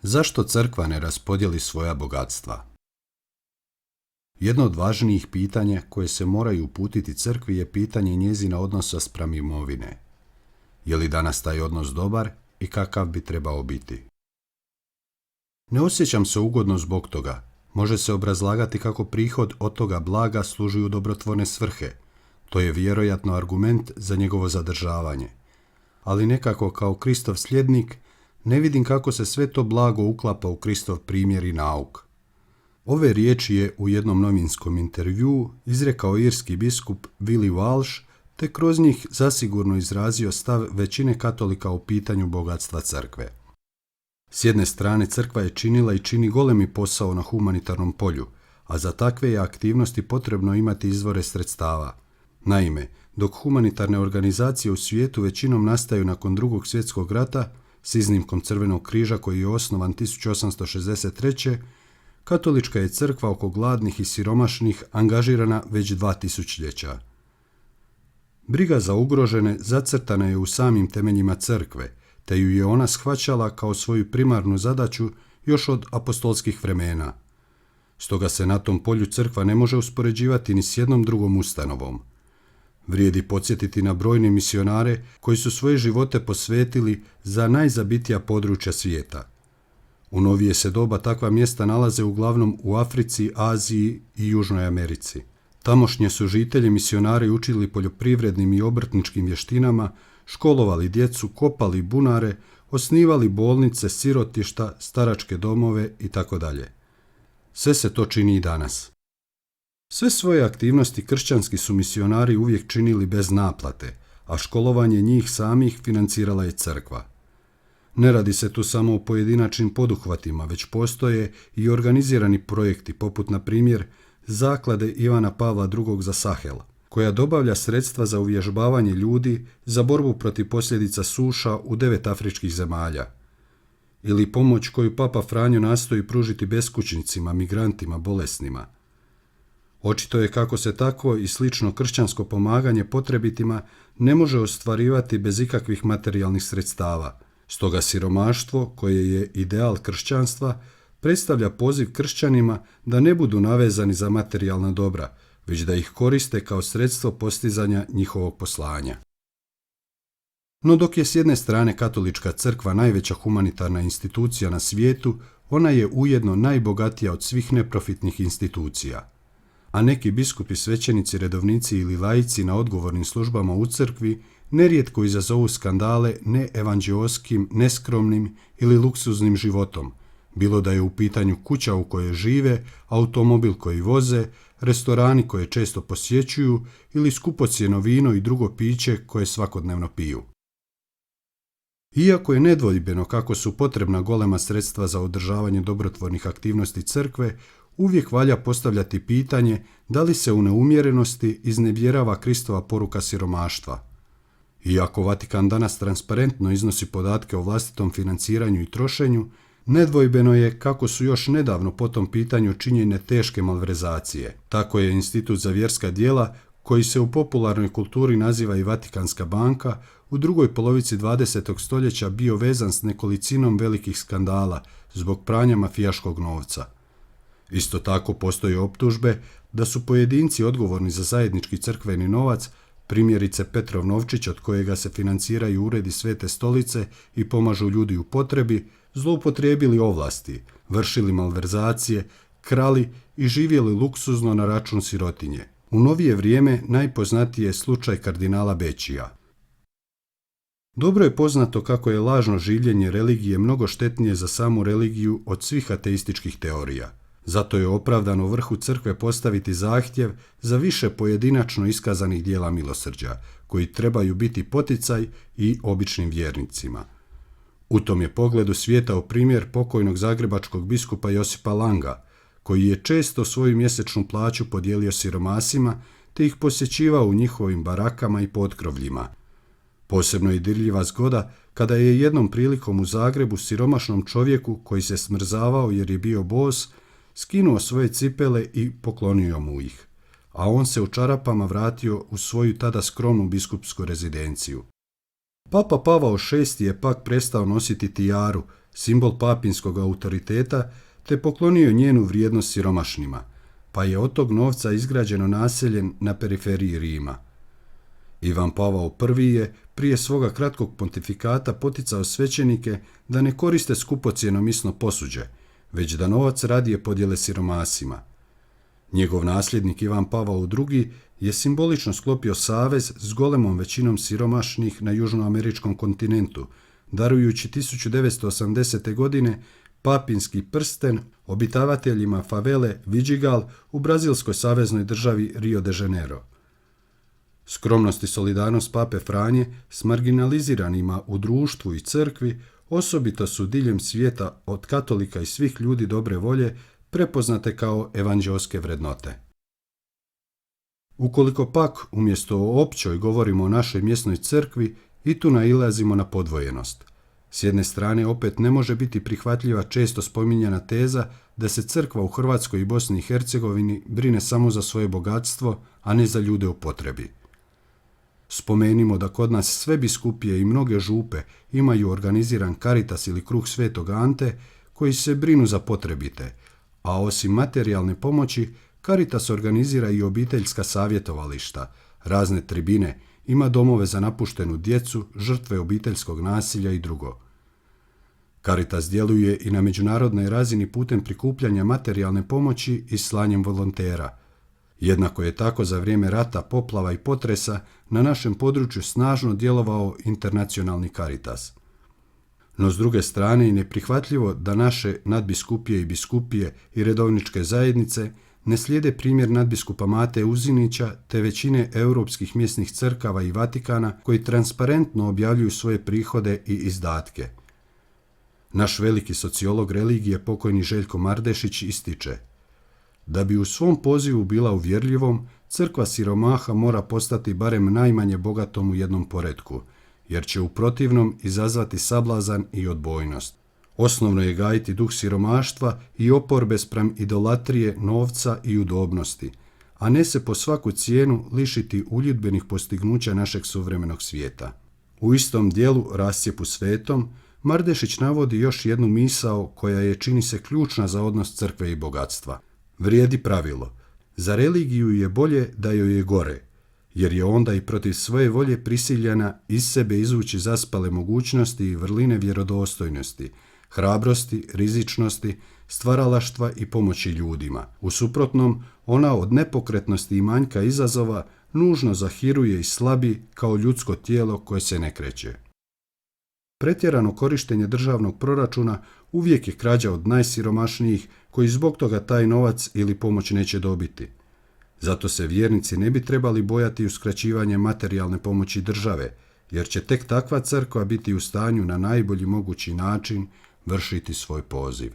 Zašto crkva ne raspodijeli svoja bogatstva? Jedno od važnijih pitanja koje se moraju uputiti crkvi je pitanje njezina odnosa spram imovine. Je li danas taj odnos dobar i kakav bi trebao biti? Ne osjećam se ugodno zbog toga. Može se obrazlagati kako prihod od toga blaga služi u dobrotvorne svrhe. To je vjerojatno argument za njegovo zadržavanje. Ali nekako kao Kristov sljednik ne vidim kako se sve to blago uklapa u Kristov primjer i nauk. Ove riječi je u jednom novinskom intervjuu izrekao irski biskup Willi Walsh, te kroz njih zasigurno izrazio stav većine katolika u pitanju bogatstva crkve. S jedne strane, crkva je činila i čini golemi posao na humanitarnom polju, a za takve je aktivnosti potrebno imati izvore sredstava. Naime, dok humanitarne organizacije u svijetu većinom nastaju nakon Drugog svjetskog rata, s iznimkom Crvenog križa koji je osnovan 1863. Katolička je crkva oko gladnih i siromašnih angažirana već 2000-ljeća. Briga za ugrožene zacrtana je u samim temeljima crkve, te ju je ona shvaćala kao svoju primarnu zadaću još od apostolskih vremena. Stoga se na tom polju crkva ne može uspoređivati ni s jednom drugom ustanovom. Vrijedi podsjetiti na brojne misionare koji su svoje živote posvetili za najzabitija područja svijeta. U novije se doba takva mjesta nalaze uglavnom u Africi, Aziji i Južnoj Americi. Tamošnje su žitelji misionari učili poljoprivrednim i obrtničkim vještinama, školovali djecu, kopali bunare, osnivali bolnice, sirotišta, staračke domove itd. Sve se to čini i danas. Sve svoje aktivnosti kršćanski su misionari uvijek činili bez naplate, a školovanje njih samih financirala je crkva. Ne radi se tu samo o pojedinačnim poduhvatima, već postoje i organizirani projekti, poput na primjer Zaklade Ivana Pavla II. Za Sahel, koja dobavlja sredstva za uvježbavanje ljudi za borbu protiv posljedica suša u 9 afričkih zemalja. Ili pomoć koju Papa Franjo nastoji pružiti beskućnicima, migrantima, bolesnima. Očito je kako se takvo i slično kršćansko pomaganje potrebitima ne može ostvarivati bez ikakvih materijalnih sredstava. Stoga siromaštvo, koje je ideal kršćanstva, predstavlja poziv kršćanima da ne budu navezani za materijalna dobra, već da ih koriste kao sredstvo postizanja njihovog poslanja. No dok je s jedne strane katolička crkva najveća humanitarna institucija na svijetu, ona je ujedno najbogatija od svih neprofitnih institucija. A neki biskupi, svećenici, redovnici ili laici na odgovornim službama u crkvi nerijetko izazovu skandale neevanđeoskim, neskromnim ili luksuznim životom, bilo da je u pitanju kuća u kojoj žive, automobil koji voze, restorani koje često posjećuju ili skupocjeno vino i drugo piće koje svakodnevno piju. Iako je nedvojbeno kako su potrebna golema sredstva za održavanje dobrotvornih aktivnosti crkve, uvijek valja postavljati pitanje da li se u neumjerenosti iznevjerava Kristova poruka siromaštva. Iako Vatikan danas transparentno iznosi podatke o vlastitom financiranju i trošenju, nedvojbeno je kako su još nedavno po tom pitanju činjene teške malverzacije. Tako je Institut za vjerska djela, koji se u popularnoj kulturi naziva i Vatikanska banka, u drugoj polovici 20. stoljeća bio vezan s nekolicinom velikih skandala zbog pranja mafijaškog novca. Isto tako postoje optužbe da su pojedinci odgovorni za zajednički crkveni novac, primjerice Petrov novčić od kojega se financiraju uredi Svete stolice i pomažu ljudi u potrebi, zloupotrijebili ovlasti, vršili malverzacije, krali i živjeli luksuzno na račun sirotinje. U novije vrijeme najpoznatiji je slučaj kardinala Beccija. Dobro je poznato kako je lažno življenje religije mnogo štetnije za samu religiju od svih ateističkih teorija. Zato je opravdano vrhu crkve postaviti zahtjev za više pojedinačno iskazanih dijela milosrđa, koji trebaju biti poticaj i običnim vjernicima. U tom je pogledu svijetao primjer pokojnog zagrebačkog biskupa Josipa Langa, koji je često svoju mjesečnu plaću podijelio siromasima te ih posjećivao u njihovim barakama i potkrovljima. Posebno je dirljiva zgoda kada je jednom prilikom u Zagrebu siromašnom čovjeku koji se smrzavao jer je bio bos, skinuo svoje cipele i poklonio mu ih, a on se u čarapama vratio u svoju tada skromnu biskupsku rezidenciju. Papa Pavao VI je pak prestao nositi tijaru, simbol papinskog autoriteta, te poklonio njenu vrijednost siromašnima, pa je od tog novca izgrađeno naselje na periferiji Rima. Ivan Pavao I je prije svoga kratkog pontifikata poticao svećenike da ne koriste skupocjeno misno posuđe, već da novac radije podijele siromasima. Njegov nasljednik Ivan Pavao II je simbolično sklopio savez s golemom većinom siromašnih na južnoameričkom kontinentu, darujući 1980. godine papinski prsten obitavateljima favele Vidigal u brazilskoj saveznoj državi Rio de Janeiro. Skromnost i solidarnost pape Franje s marginaliziranima u društvu i crkvi osobito su diljem svijeta od katolika i svih ljudi dobre volje prepoznate kao evanđeoske vrednote. Ukoliko pak umjesto o općoj govorimo o našoj mjesnoj crkvi, i tu nailazimo na podvojenost. S jedne strane opet ne može biti prihvatljiva često spominjana teza da se crkva u Hrvatskoj i Bosni i Hercegovini brine samo za svoje bogatstvo, a ne za ljude u potrebi. Spomenimo da kod nas sve biskupije i mnoge župe imaju organiziran Caritas ili Kruh Svetog Ante koji se brinu za potrebite, a osim materijalne pomoći, Caritas organizira i obiteljska savjetovališta, razne tribine, ima domove za napuštenu djecu, žrtve obiteljskog nasilja i drugo. Caritas djeluje i na međunarodnoj razini putem prikupljanja materijalne pomoći i slanjem volontera. Jednako je tako za vrijeme rata, poplava i potresa na našem području snažno djelovao internacionalni Caritas. No s druge strane je neprihvatljivo da naše nadbiskupije i biskupije i redovničke zajednice ne slijede primjer nadbiskupa Mate Uzinića te većine europskih mjesnih crkava i Vatikana koji transparentno objavljuju svoje prihode i izdatke. Naš veliki sociolog religije pokojni Željko Mardešić ističe: da bi u svom pozivu bila uvjerljivom, crkva siromaha mora postati barem najmanje bogatom u jednom poretku, jer će u protivnom izazvati sablazan i odbojnost. Osnovno je gajiti duh siromaštva i oporbe spram idolatrije, novca i udobnosti, a ne se po svaku cijenu lišiti uljudbenih postignuća našeg suvremenog svijeta. U istom dijelu Rascjepu svetom, Mardešić navodi još jednu misao koja je, čini se, ključna za odnos crkve i bogatstva. Vrijedi pravilo: za religiju je bolje da joj je gore, jer je onda i protiv svoje volje prisiljena iz sebe izvući zaspale mogućnosti i vrline vjerodostojnosti, hrabrosti, rizičnosti, stvaralaštva i pomoći ljudima. U suprotnom, ona od nepokretnosti i manjka izazova nužno zahiruje i slabi kao ljudsko tijelo koje se ne kreće. Pretjerano korištenje državnog proračuna uvijek je krađa od najsiromašnijih koji zbog toga taj novac ili pomoć neće dobiti. Zato se vjernici ne bi trebali bojati uskraćivanja materijalne pomoći države, jer će tek takva crkva biti u stanju na najbolji mogući način vršiti svoj poziv.